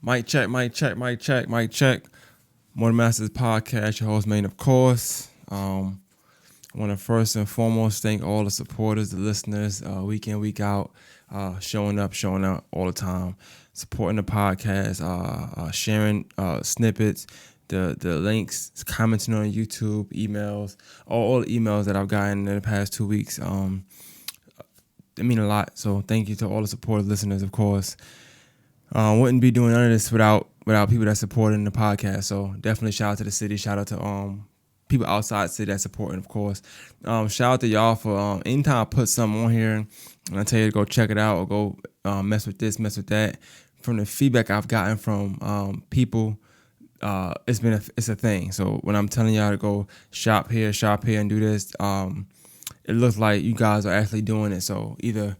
Mic check, mic check, mic check, mic check. Morning Masters Podcast, your host, Maine, of course. I want to first and foremost thank all the supporters, the listeners, week in, week out, showing up, showing out all the time, supporting the podcast, sharing snippets, the links, commenting on YouTube, emails, all the emails that I've gotten in the past 2 weeks. They mean a lot. So thank you to all the supporters, listeners, of course. Wouldn't be doing none of this without people that supporting the podcast. So definitely shout out to the city. Shout out to people outside the city that supporting, of course. Shout out to y'all for anytime I put something on here and I tell you to go check it out or go mess with this, mess with that. From the feedback I've gotten from people, it's a thing. So when I'm telling y'all to go shop here, and do this, it looks like you guys are actually doing it. So either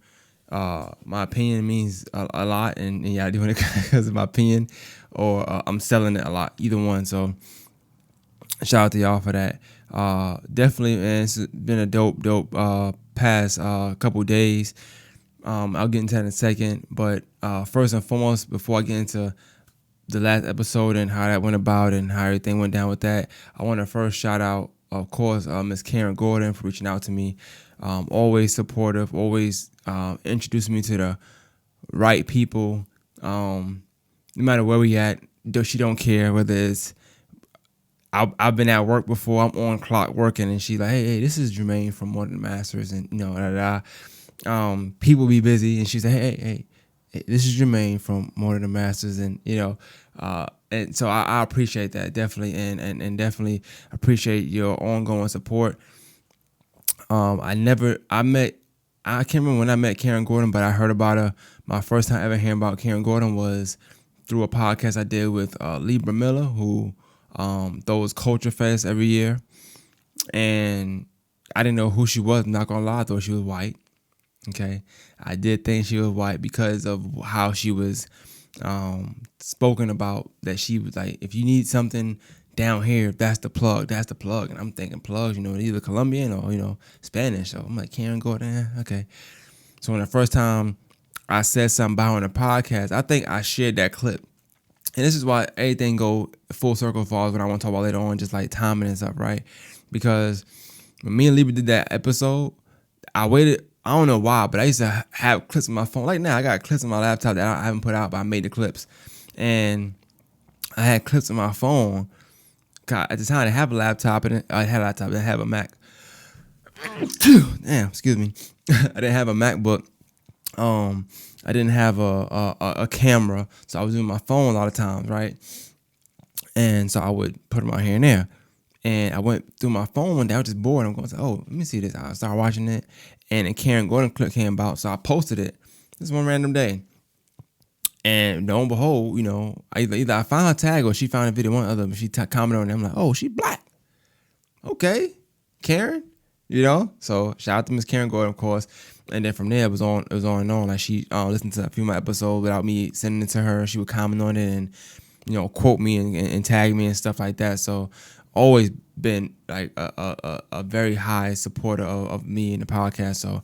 my opinion means a lot, and y'all doing it because of my opinion, or I'm selling it a lot. Either one. So shout out to y'all for that. Definitely, man, it's been a dope past couple days. I'll get into that in a second, but first and foremost, before I get into the last episode and how that went about and how everything went down with that, I want to first shout out, of course, Miss Karen Gordon for reaching out to me. Always supportive, always introducing me to the right people. No matter where we at, she don't care whether it's I've been at work before. I'm on clock working, and she's like, "Hey, this is Jermaine from More Than Masters," and people be busy, and she's like, "Hey, this is Jermaine from More Than Masters," and and so I appreciate that definitely, and definitely appreciate your ongoing support. I can't remember when I met Karen Gordon, but I heard about her. My first time ever hearing about Karen Gordon was through a podcast I did with Libra Miller, who throws Culture Fest every year. And I didn't know who she was, not gonna lie, I thought she was white. Okay. I did think she was white because of how she was spoken about, that she was like, if you need something down here, that's the plug. And I'm thinking plugs, either Colombian or, Spanish. So I'm like, Karen Gordon, okay. So when the first time I said something about her on the podcast, I think I shared that clip. And this is why everything go full circle for what I want to talk about later on, just like timing and stuff, right? Because when me and Libra did that episode, I waited, I don't know why, but I used to have clips on my phone. Like now, I got clips on my laptop that I haven't put out, but I made the clips. And I had clips on my phone. At the time, I didn't have a laptop, and I had a laptop, I didn't have a Mac. Damn, excuse me. I didn't have a MacBook. I didn't have a camera, so I was using my phone a lot of times, right? And so I would put them out here and there. And I went through my phone one day, I was just bored. I'm going to say, let me see this. I started watching it, and a Karen Gordon clip came about, so I posted it. This one random day. And lo and behold, either I found a tag or she found a video, one other, but she commented on it. I'm like, oh, she black. Okay, Karen, So shout out to Miss Karen Gordon, of course. And then from there, it was on and on. Like she listened to a few of my episodes without me sending it to her. She would comment on it and quote me and tag me and stuff like that. So always been like a very high supporter of me and the podcast. So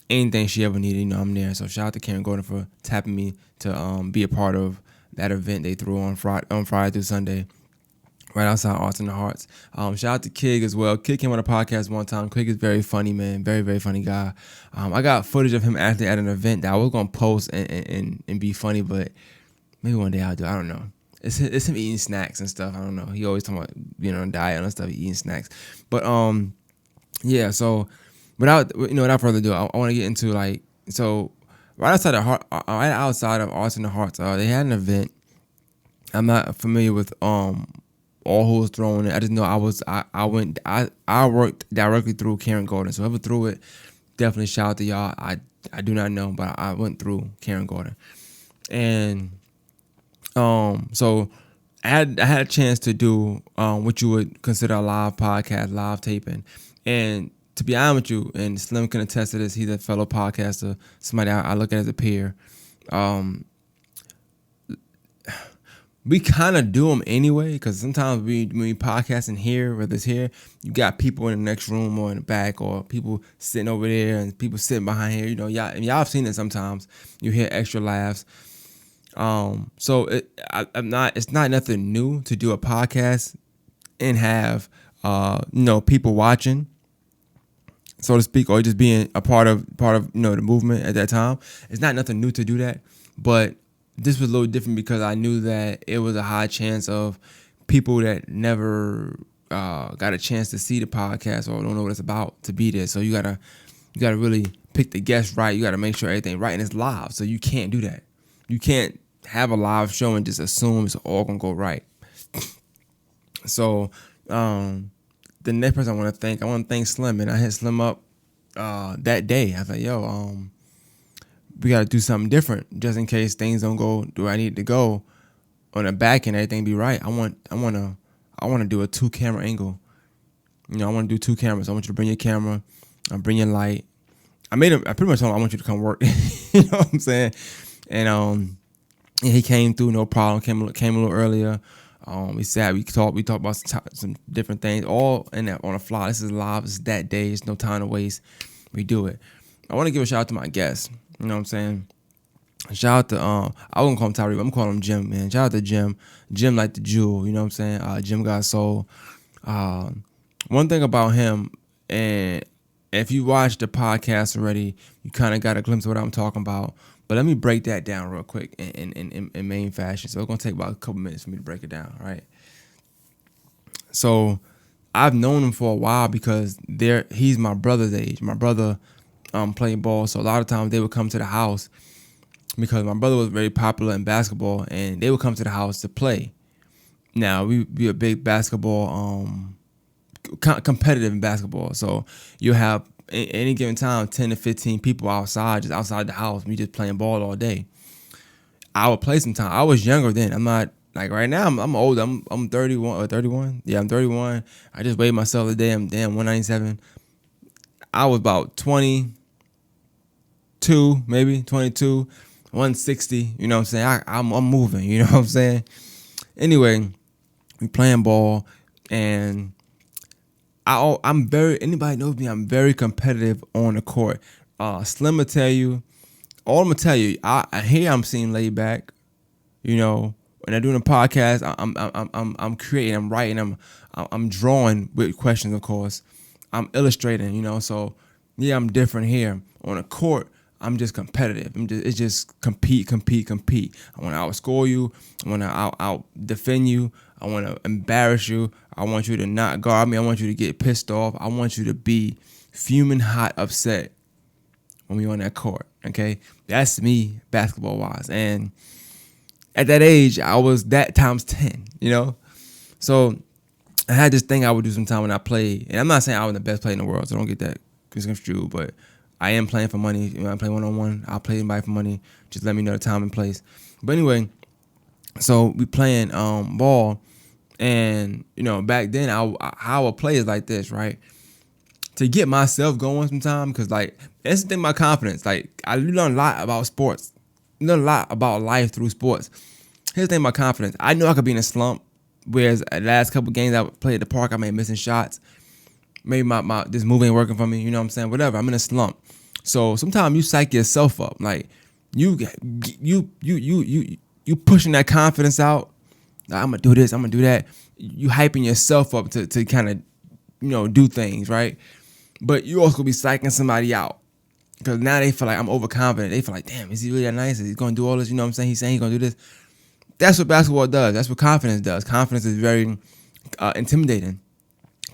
anything she ever needed, I'm there. So shout out to Karen Gordon for tapping me to be a part of that event they threw on Friday through Sunday, right outside Arts in the Hearts. Shout out to Kig as well. Kig came on the podcast one time. Kig is very funny, man. Very, very funny guy. I got footage of him actually at an event that I was going to post and be funny, but maybe one day I'll do it. I don't know. It's him eating snacks and stuff. I don't know. He always talking about, diet and stuff, eating snacks. But, yeah, so without further ado, I want to get into right outside of Arts in the Hearts, they had an event. I'm not familiar with all who was throwing it. I just know I worked directly through Karen Gordon. So whoever threw it, definitely shout out to y'all. I do not know, but I went through Karen Gordon. And so I had a chance to do what you would consider a live podcast, live taping. And to be honest with you, and Slim can attest to this, he's a fellow podcaster, somebody I look at as a peer. We kind of do them anyway, because sometimes when we podcast in here, whether it's here, you got people in the next room or in the back, or people sitting over there and people sitting behind here. Y'all have seen it sometimes. You hear extra laughs. So I'm not. It's not nothing new to do a podcast and have people watching, so to speak, or just being a part of the movement at that time. It's not nothing new to do that, but this was a little different because I knew that it was a high chance of people that never got a chance to see the podcast or don't know what it's about to be there. So you gotta really pick the guests right. You gotta make sure everything right, and it's live, so you can't do that. You can't have a live show and just assume it's all gonna go right. So the next person I want to thank Slim, and I hit Slim up that day. I was like, yo, we got to do something different just in case things don't go where I need to go on the back end. Everything be right. I want to do a 2-camera angle. I want to do 2 cameras. I want you to bring your camera, bring your light. I pretty much told him I want you to come work. You know what I'm saying? And he came through, no problem. Came a little earlier. We sat, we talked about some different things, all in that on the fly. This is live. This is that day. It's no time to waste. We do it. I want to give a shout out to my guests. You know what I'm saying? Shout out to I wouldn't call him Tyree, but I'm calling him Jim, man. Shout out to Jim. Jim like the jewel. You know what I'm saying? Jim got soul. One thing about him, and if you watched the podcast already, you kind of got a glimpse of what I'm talking about. But let me break that down real quick in main fashion. So it's going to take about a couple minutes for me to break it down, right? So I've known him for a while because he's my brother's age. My brother played ball, so a lot of times they would come to the house because my brother was very popular in basketball, and they would come to the house to play. Now, we be a big basketball, competitive in basketball. So you have any given time 10 to 15 people outside the house, me just playing ball all day. I would play sometime. I was younger then. I'm not like right now. I'm old. I'm 31 or 31. Yeah, I'm 31. I just weighed myself today. I'm 197. I was about 22, maybe 22, 160. You know what I'm saying? I'm moving. You know what I'm saying? Anyway, we playing ball, and I'm very, anybody knows me, I'm very competitive on the court. Slim will tell you, all I'm gonna tell you, I'm seem laid back. When I'm doing a podcast, I'm creating, I'm writing, I'm drawing with questions, of course. I'm illustrating, so yeah, I'm different here. On the court, I'm just competitive. It's just compete. I want to outscore you. I want to out defend you. I want to embarrass you. I want you to not guard me. I want you to get pissed off. I want you to be fuming hot, upset when we on that court. Okay, that's me basketball wise. And at that age, I was that times 10. So I had this thing I would do sometime when I played, and I'm not saying I was the best player in the world, so don't get that misconstrued, but I am playing for money. I play one-on-one. I'll play anybody for money. Just let me know the time and place. But anyway, so we playing ball, and back then how I would play is like this, right? To get myself going sometime, because like that's the thing about confidence. Like I learn a lot about sports, learn a lot about life through sports. Here's the thing about confidence. I know I could be in a slump, whereas the last couple games I played at the park, I made missing shots. Maybe my this move ain't working for me. You know what I'm saying? Whatever. I'm in a slump. So sometimes you psych yourself up. Like you pushing that confidence out. Like, I'm gonna do this. I'm gonna do that. You hyping yourself up to kind of do things, right? But you also gonna be psyching somebody out because now they feel like I'm overconfident. They feel like, damn, is he really that nice? Is he gonna do all this? You know what I'm saying? He's saying he's gonna do this. That's what basketball does. That's what confidence does. Confidence is very intimidating.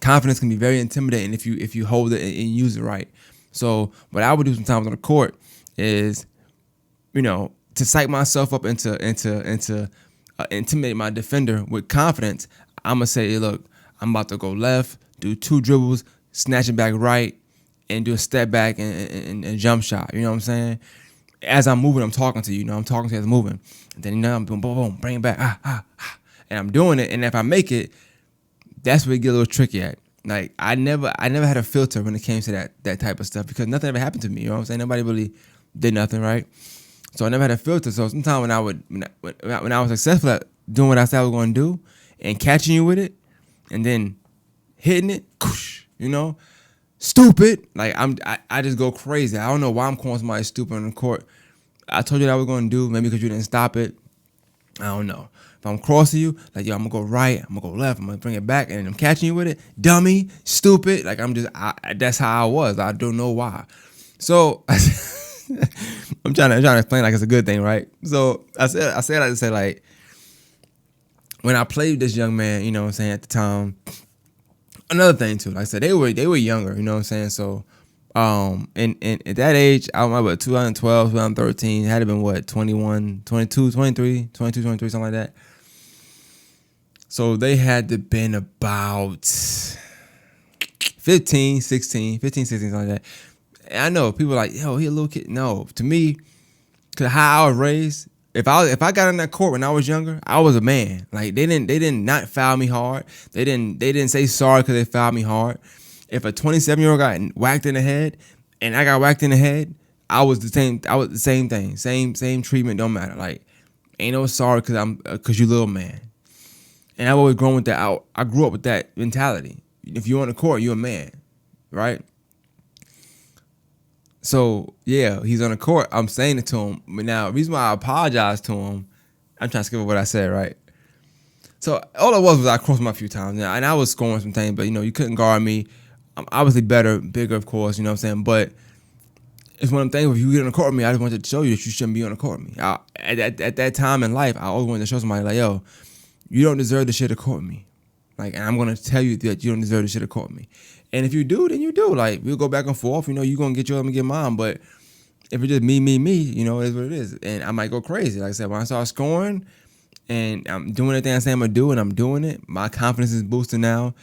Confidence can be very intimidating if you hold it and use it right. So what I would do sometimes on the court is, to psych myself up into intimidate my defender with confidence. I'm gonna say, look, I'm about to go left, do 2 dribbles, snatch it back right, and do a step back and jump shot. You know what I'm saying? As I'm moving, I'm talking to you. I'm talking to you as I'm moving. And then I'm doing boom, boom, bring it back, and I'm doing it. And if I make it, that's where it get a little tricky at. Like I never had a filter when it came to that type of stuff because nothing ever happened to me. You know what I'm saying? Nobody really did nothing, right? So I never had a filter. So sometimes when I was successful at doing what I said I was going to do and catching you with it, and then hitting it, stupid. Like I just go crazy. I don't know why I'm calling somebody stupid on the court. I told you what I was going to do, maybe because you didn't stop it. I don't know. If I'm crossing you, like, yo, I'm gonna go right, I'm gonna go left, I'm gonna bring it back, and I'm catching you with it, dummy, stupid. Like, that's how I was. I don't know why. So I'm trying to explain like it's a good thing, right? So I said I just say like when I played with this young man, you know what I'm saying, at the time. Another thing too, like I said, they were younger, you know what I'm saying? So and at that age, I remember 2012, 2013, it had to been what, 21, 22, 23, 22, 23, something like that. So they had to been about 15, 16, 15, 16, something like that. And I know people are like, yo, he a little kid. No, to me, cause how I was raised, if I got in that court when I was younger, I was a man. Like they didn't not foul me hard. They didn't say sorry because they fouled me hard. If a 27-year-old got whacked in the head and I got whacked in the head, I was the same. I was the same thing. Same treatment. Don't matter. Like ain't no sorry because you little man. And I've always grown with that. I grew up with that mentality. If you're on the court, you're a man, right? So yeah, he's on the court. I'm saying it to him. But now, the reason why I apologize to him, I'm trying to skip over what I said, right? So all it was I crossed him a few times, and I was scoring some things, but you couldn't guard me. I'm obviously better, bigger, of course, you know what I'm saying. But it's one of them things. If you get on the court with me, I just wanted to show you that you shouldn't be on the court with me. At that time in life, I always wanted to show somebody like, yo, you don't deserve the shit to court with me. Like, and I'm gonna tell you that you don't deserve the shit to court with me. And if you do, then you do. Like, we'll go back and forth. You're gonna get yours, I'm gonna get mine. But if it's just me, it is what it is. And I might go crazy. Like I said, when I start scoring and I'm doing everything I say I'm gonna do and I'm doing it, my confidence is boosting now.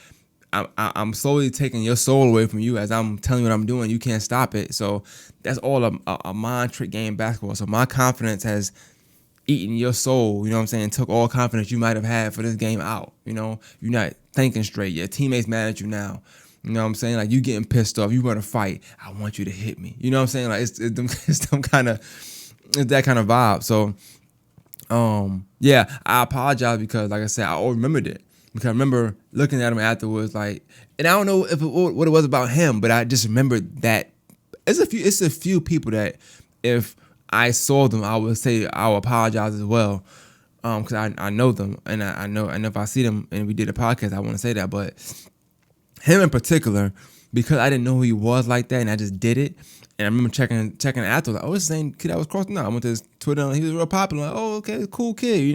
I'm slowly taking your soul away from you as I'm telling you what I'm doing. You can't stop it. So that's all a mind trick game basketball. So my confidence has eaten your soul, you know what I'm saying, took all confidence you might have had for this game out. You're not thinking straight. Your teammates mad at you now. You know what I'm saying? Like, you getting pissed off. You want to fight. I want you to hit me. You know what I'm saying? Like, it's that kind of vibe. So, yeah, I apologize because, like I said, I always remembered it. Because I remember looking at him afterwards, like, and I don't know what it was about him, but I just remembered that it's a few people that if I saw them, I would say I'll apologize as well, because I know them and I know if I see them and we did a podcast, I want to say that. But him in particular, because I didn't know who he was like that, and I just did it. And I remember checking after, like, oh, it's the same kid I was crossing out. I went to his Twitter, and he was real popular. Like, oh, okay, cool kid,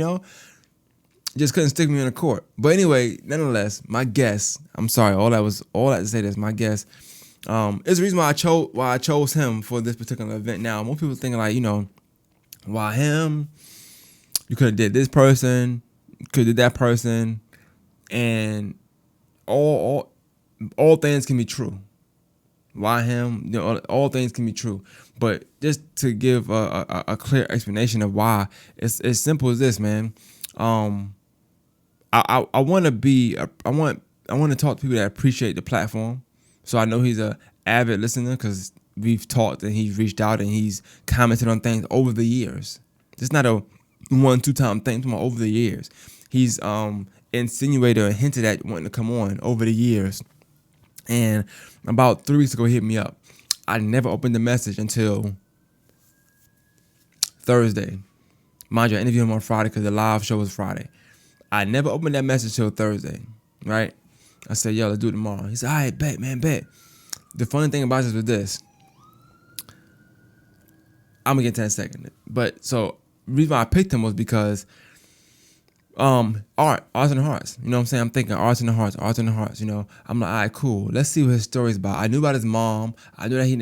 Just couldn't stick me in the court. But anyway, nonetheless, my guess. I'm sorry, all that to say this. My guess is the reason why I chose him for this particular event. Now, most people thinking like, why him? You could have did this person, could have did that person, and all things can be true. Why him? All things can be true. But just to give a clear explanation of why, it's as simple as this, man. I want to talk to people that appreciate the platform. So I know he's a avid listener because we've talked and he's reached out and he's commented on things over the years. It's not a 1-2 time thing. It's over the years. He's insinuated or hinted at wanting to come on over the years. And about 3 weeks ago, he hit me up. I never opened the message until Thursday. Mind you, I interviewed him on Friday because the live show was Friday. I never opened that message till Thursday, right? I said, yo, let's do it tomorrow. He said, all right, bet, man, bet. The funny thing about this was this. I'm going to get to that in a second. But so the reason why I picked him was because arts and hearts. You know what I'm saying? I'm thinking arts and the hearts. I'm like, all right, cool. Let's see what his story's about. I knew about his mom. I knew that he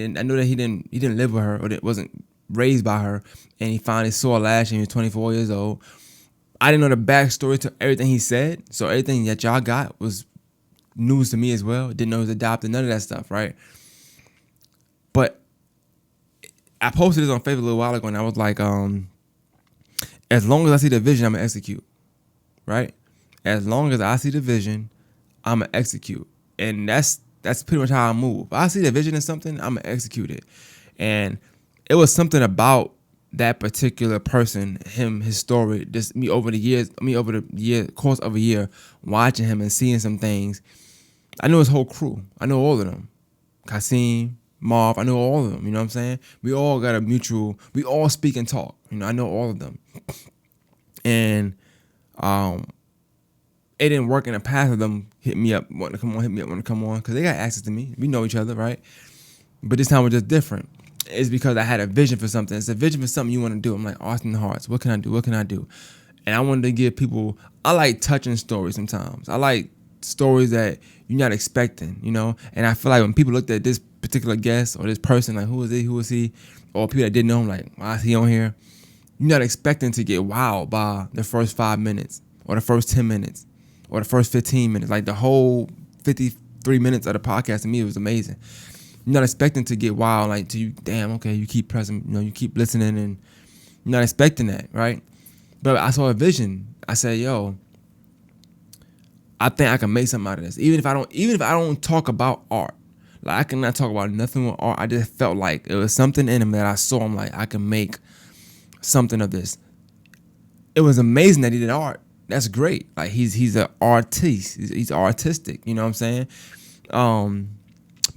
didn't live with her or wasn't raised by her. And he finally saw her last year. He was 24 years old. I didn't know the backstory to everything he said. So everything that y'all got was news to me as well. Didn't know he was adopted. None of that stuff, right? But I posted this on Facebook a little while ago, and I was like, as long as I see the vision, I'm going to execute, right? As long as I see the vision, I'm going to execute. And that's pretty much how I move. If I see the vision in something, I'm going to execute it. And it was something about that particular person, his story, just me over the course of a year, watching him and seeing some things. I know his whole crew. I know all of them. Kasim, Marv, I know all of them. You know what I'm saying? We all got we all speak and talk. I know all of them. And it didn't work in the past of them hit me up, want to come on, because they got access to me. We know each other, right? But this time was just different. It's because I had a vision for something. It's a vision for something you want to do. I'm like, Austin Hearts, what can I do? What can I do? And I wanted to give people, I like touching stories sometimes. I like stories that you're not expecting, you know? And I feel like when people looked at this particular guest or this person, like, who is he? Who is he? Or people that didn't know him, like, why is he on here? You're not expecting to get wowed by the first 5 minutes or the first 10 minutes or the first 15 minutes. Like the whole 53 minutes of the podcast to me was amazing. You're not expecting to get wild, like to you, damn, okay, you keep pressing, you know, you keep listening, and you're not expecting that, right? But I saw a vision. I said, yo, I think I can make something out of this. Even if I don't talk about art. Like I cannot talk about nothing with art. I just felt like it was something in him that I saw. I'm like, I can make something of this. It was amazing that he did art. That's great. Like he's an artiste. He's artistic. You know what I'm saying?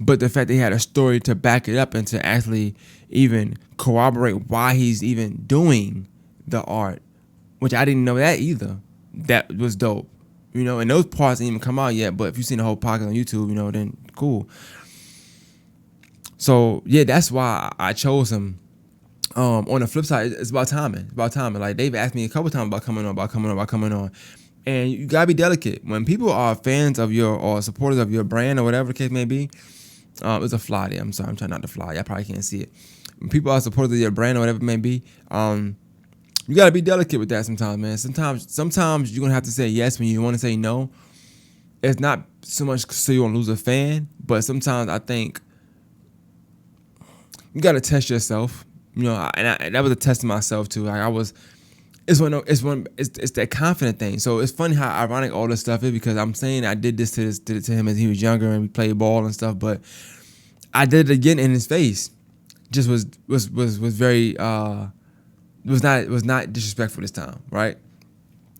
But the fact that he had a story to back it up and to actually even corroborate why he's even doing the art, which I didn't know that either. That was dope. You know, and those parts didn't even come out yet. But if you've seen the whole podcast on YouTube, you know, then cool. So yeah, that's why I chose him. On the flip side, it's about timing. It's about timing. Like they've asked me a couple times about coming on. And you gotta be delicate. When people are fans of your or supporters of your brand or whatever the case may be, it's a fly there. I'm sorry, I'm trying not to fly. Y'all probably can't see it. When people are supporters of your brand or whatever it may be, you gotta be delicate with that sometimes, man. Sometimes you're gonna have to say yes when you want to say no. It's not so much so you won't lose a fan, but sometimes I think you gotta test yourself. You know, and that was a test of myself too. Like it's that confident thing. So it's funny how ironic all this stuff is, because I'm saying I did it to him as he was younger and we played ball and stuff, but I did it again in his face. Just was very was not disrespectful this time, right?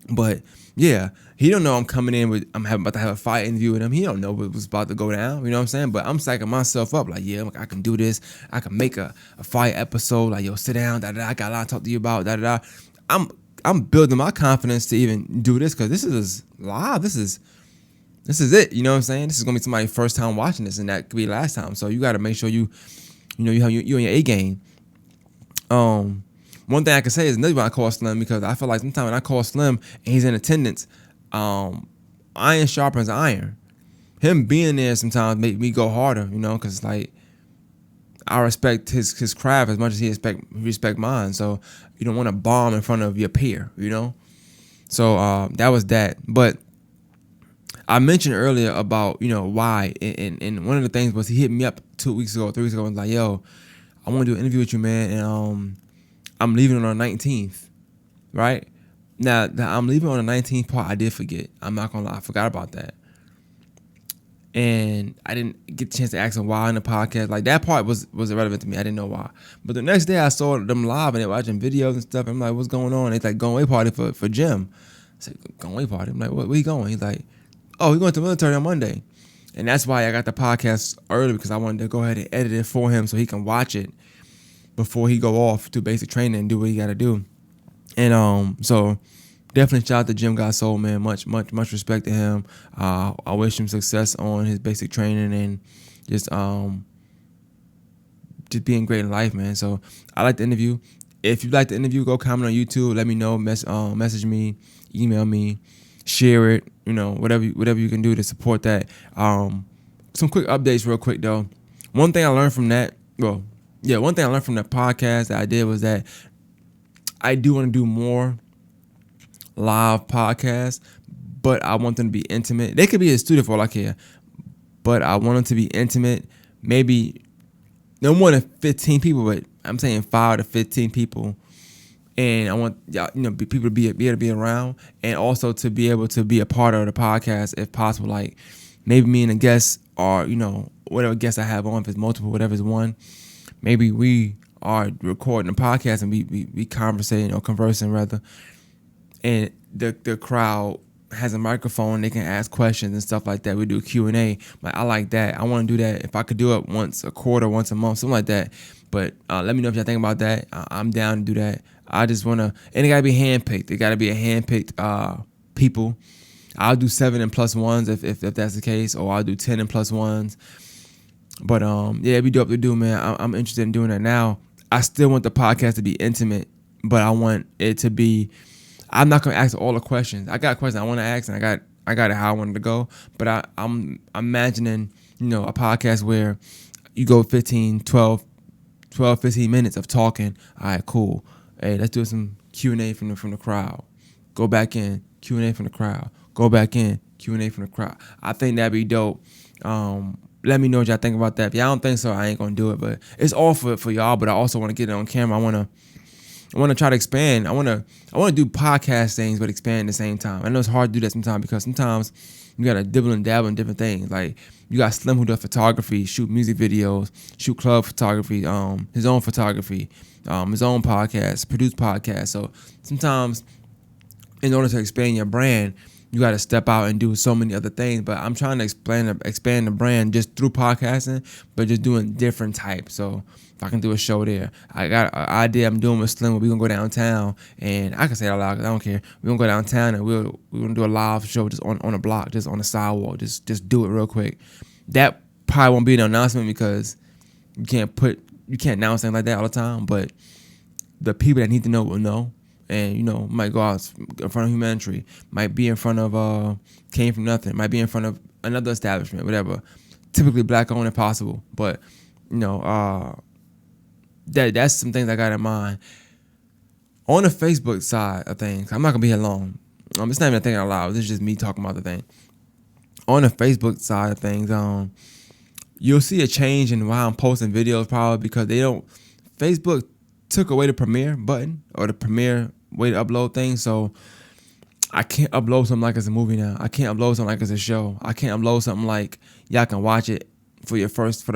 But yeah, he don't know I'm coming in with about to have a fight interview with him. He don't know what was about to go down. You know what I'm saying? But I'm psyching myself up like, yeah, I can do this. I can make a fight episode. Like, yo, sit down. Da da da. I got a lot to talk to you about. Da da da. I'm building my confidence to even do this, because this is live. This is it. You know what I'm saying? This is gonna be somebody's first time watching this, and that could be last time. So you got to make sure you have you on your A game. One thing I can say is another one I call Slim, because I feel like sometimes when I call Slim and he's in attendance, iron sharpens iron. Him being there sometimes make me go harder, you know, because like I respect his craft as much as he respect mine. So you don't want to bomb in front of your peer, you know. So that was that. But I mentioned earlier about, you know, why, and one of the things was he hit me up 3 weeks ago, and was like, yo, I want to do an interview with you, man, and I'm leaving on the 19th, right? Now, I'm leaving on the 19th part, I did forget. I'm not going to lie. I forgot about that. And I didn't get the chance to ask him why in the podcast. Like, that part was irrelevant to me. I didn't know why. But the next day, I saw them live, and they're watching videos and stuff. I'm like, what's going on? It's like, going away party for Jim. I said, going away party? I'm like, where you going? He's like, oh, we're going to the military on Monday. And that's why I got the podcast early, because I wanted to go ahead and edit it for him so he can watch it before he go off to basic training and do what he got to do. And so definitely shout out to Jim Got Soul, man. Much respect to him. I wish him success on his basic training and just being great in life, man. So I like the interview. If you like the interview, go comment on YouTube. Let me know. Message me, email me, share it. You know, whatever you can do to support that. Some quick updates, real quick though. One thing I learned from that podcast that I did was that I do want to do more live podcasts, but I want them to be intimate. They could be a studio for all I care, but I want them to be intimate. Maybe no more than 15 people, but I'm saying 5 to 15 people. And I want y'all, people to be able to be around, and also to be able to be a part of the podcast if possible. Like maybe me and a guest, or whatever guest I have on, if it's multiple, whatever it's one. Maybe we are recording a podcast and we conversing or conversing rather, and the crowd has a microphone. They can ask questions and stuff like that. We do Q&A. Like, I like that. I want to do that. If I could do it once a quarter, once a month, something like that. But let me know if y'all think about that. I'm down to do that. I just want to, and it got to be handpicked. It got to be a handpicked people. I'll do 7 and plus ones if that's the case, or I'll do 10 and plus ones. But yeah, it'd be dope to do, man. I'm interested in doing that now. I still want the podcast to be intimate, but I want it to be. I'm not gonna ask all the questions. I got questions I want to ask, and I got it how I wanted to go. But I'm imagining, a podcast where you go 15 minutes of talking. All right, cool. Hey, let's do some Q&A from the crowd. Go back in, Q&A from the crowd. Go back in, Q&A from the crowd. I think that'd be dope. Let me know what y'all think about that. If y'all don't think so, I ain't gonna do it. But it's all for y'all. But I also want to get it on camera. I want to try to expand. I want to do podcast things, but expand at the same time. I know it's hard to do that sometimes because sometimes you got to dibble and dabble in different things. Like you got Slim who does photography, shoot music videos, shoot club photography, his own photography, his own podcast, produce podcasts. So sometimes in order to expand your brand, you got to step out and do so many other things. But I'm trying to expand the brand just through podcasting, but just doing different types. So if I can do a show there, I got an idea I'm doing with Slim where we're going to go downtown, and I can say it out loud because I don't care. We're going to go downtown and we're going to do a live show just on a block, just on the sidewalk, just do it real quick. That probably won't be an announcement because you can't announce things like that all the time, but the people that need to know will know. And, might go out in front of Humanitary, might be in front of Came From Nothing, might be in front of another establishment, whatever. Typically black owned if possible. But, that's some things I got in mind. On the Facebook side of things, I'm not going to be here long. It's not even a thing out loud. This is just me talking about the thing. On the Facebook side of things, you'll see a change in why I'm posting videos probably because Facebook took away the premiere button or the premiere way to upload things, so I can't upload something like it's a movie now. I can't upload something like it's a show. I can't upload something like y'all can watch it for the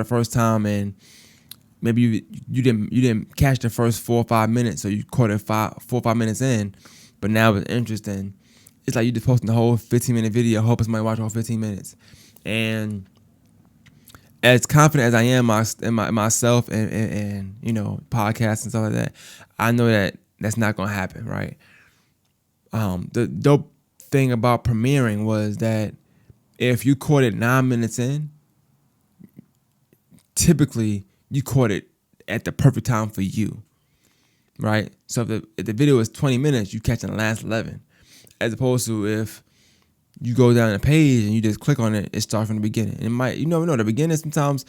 first time, and maybe you didn't catch the first 4 or 5 minutes, so you caught it 4 or 5 minutes in, but now it's interesting. It's like you just posting the whole 15-minute video, hoping somebody watch all 15 minutes, and as confident as I am in myself and podcasts and stuff like that, I know that that's not gonna happen, right? The dope thing about premiering was that if you caught it 9 minutes in, typically you caught it at the perfect time for you, right? So if the video is 20 minutes, you catch in the last 11, as opposed to if you go down the page and you just click on it, it starts from the beginning. It might, the beginning sometimes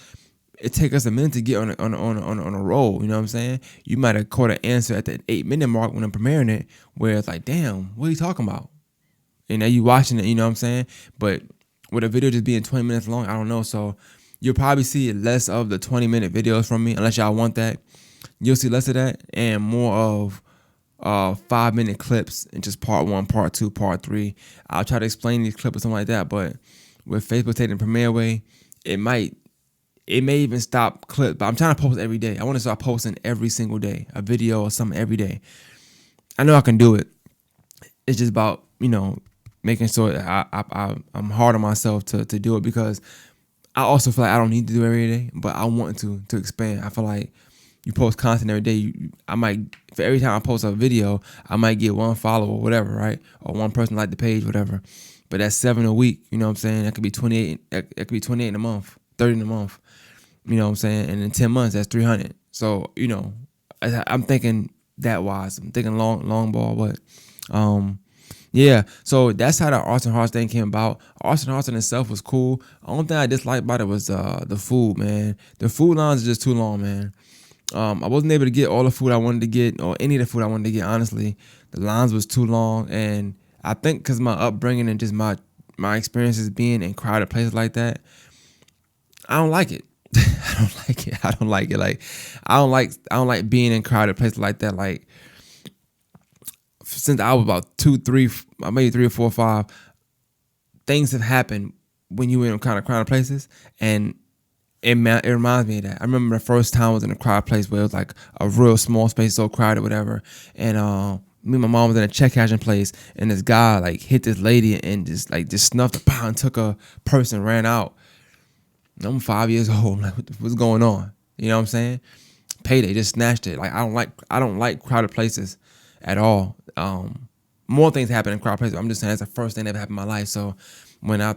it takes us a minute to get on a roll. You know what I'm saying? You might have caught an answer at the 8-minute mark when I'm premiering it, where it's like, damn, what are you talking about? And now you watching it, you know what I'm saying? But with a video just being 20 minutes long, I don't know. So you'll probably see less of the 20-minute videos from me, unless y'all want that. You'll see less of that and more of 5-minute clips and just part 1, part 2, part 3. I'll try to explain these clips or something like that, but with Facebook taking the premiere away, it may even stop clips, but I'm trying to post every day. I want to start posting every single day, a video or something every day. I know I can do it. It's just about, making sure that I'm hard on myself to do it, because I also feel like I don't need to do it every day, but I want to expand. I feel like you post content every day. I might, for every time I post a video, I might get 1 follower or whatever, right? Or 1 person like the page, whatever. But that's 7 a week, you know what I'm saying? That could be 28. That could be 28 in a month, 30 in a month. You know what I'm saying? And in 10 months, that's 300. So, I'm thinking that wise. I'm thinking long ball, but yeah. So that's how the Austin Hearts thing came about. Austin Hearts in itself was cool. The only thing I disliked about it was the food, man. The food lines are just too long, man. I wasn't able to get all the food I wanted to get, or any of the food I wanted to get, honestly. The lines was too long, and I think because my upbringing and just my experiences being in crowded places like that, I don't like it. I don't like it. Like, I don't like being in crowded places like that. Like, since I was about 2, 3, maybe 3 or 4 or 5, things have happened when you in kind of crowded places, and it reminds me of that. I remember the first time I was in a crowded place where it was like a real small space, so crowded, whatever. And Me and my mom was in a check cashing place, and this guy like hit this lady and just snuffed the pound, took her purse and ran out. I'm 5 years old. I'm like, what's going on? You know what I'm saying? Payday, just snatched it. Like I don't like crowded places at all. More things happen in crowded places. I'm just saying it's the first thing that ever happened in my life. So when I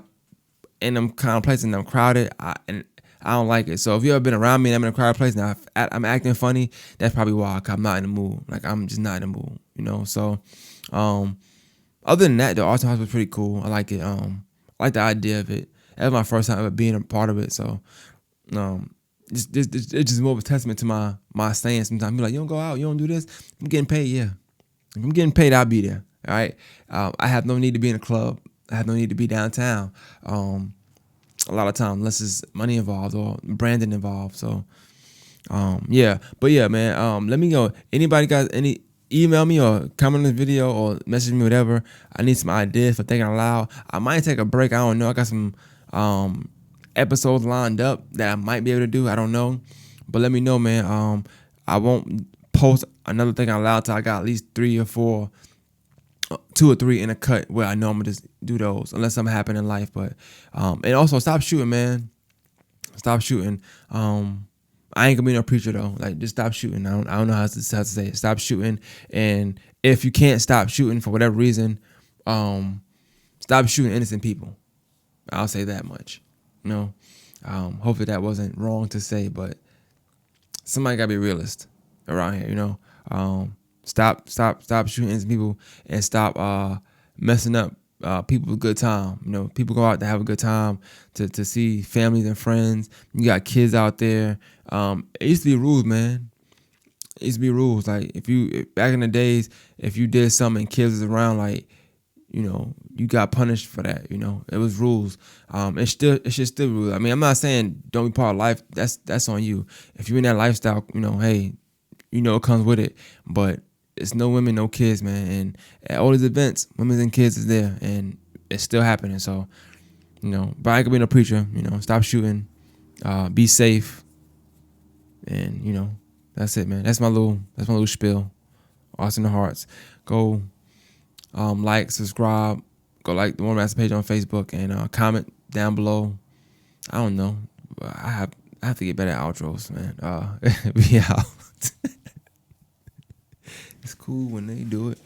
in them kind of places and I'm crowded, and I don't like it. So if you ever been around me and I'm in a crowded place and I'm acting funny, that's probably why, 'cause I'm not in the mood. Like I'm just not in the mood, you know. So other than that, the art house was pretty cool. I like it. I like the idea of it. That was my first time ever being a part of it. So it's just more of a testament to my stance. Sometimes be like, you don't go out, you don't do this. I'm getting paid, yeah. If I'm getting paid, I'll be there. All right. I have no need to be in a club. I have no need to be downtown. A lot of times, unless there's money involved or branding involved. So yeah. But yeah, man. Let me know. Anybody got any? Email me or comment on this video or message me, whatever. I need some ideas for thinking aloud. I might take a break. I don't know. I got some episodes lined up that I might be able to do. I don't know, but let me know, man. I won't post another thing out loud till I got at least 3 or 4, 2 or 3 in a cut where I know I'm gonna just do those unless something happen in life. But and also stop shooting, man. Stop shooting. I ain't gonna be no preacher though. Like just stop shooting. I don't know how to say it. Stop shooting. And if you can't stop shooting for whatever reason, stop shooting innocent people. I'll say that much. You know, hopefully that wasn't wrong to say, but somebody gotta be a realist around here. You know, stop shooting innocent people and stop messing up people's good time. You know, people go out to have a good time to see families and friends. You got kids out there. It used to be rules, man. It used to be rules. Like back in the days, if you did something and kids was around, like, you know, you got punished for that. You know, it was rules. It should still be rules. I mean, I'm not saying don't be part of life. That's on you. If you're in that lifestyle, you know, hey, you know it comes with it. But it's no women, no kids, man. And at all these events, women and kids is there, and it's still happening. So, you know, but I ain't gonna be no preacher. You know, stop shooting. Be safe. And you know, that's it, man. That's my little spiel. Arts in the Hearts. Go like, subscribe, go like the One Master page on Facebook, and comment down below. I don't know. I have to get better at outros, man. Be out. It's cool when they do it.